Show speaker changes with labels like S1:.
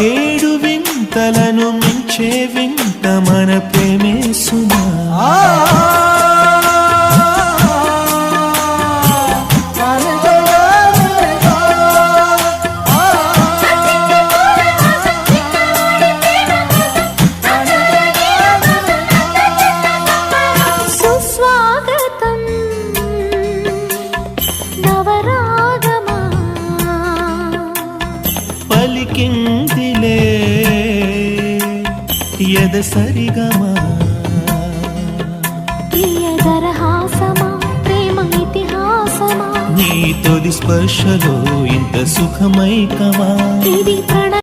S1: ఏడు వింతలను మించే వింత మన ప్రేమే సుమా. పలికిందిలే యద సరిగమా,
S2: ప్రియదరహాసమా ప్రేమ ఇతిహాసమా,
S1: నీ తొలి స్పర్శలో ఇంత సుఖమైకమా.
S2: ఇది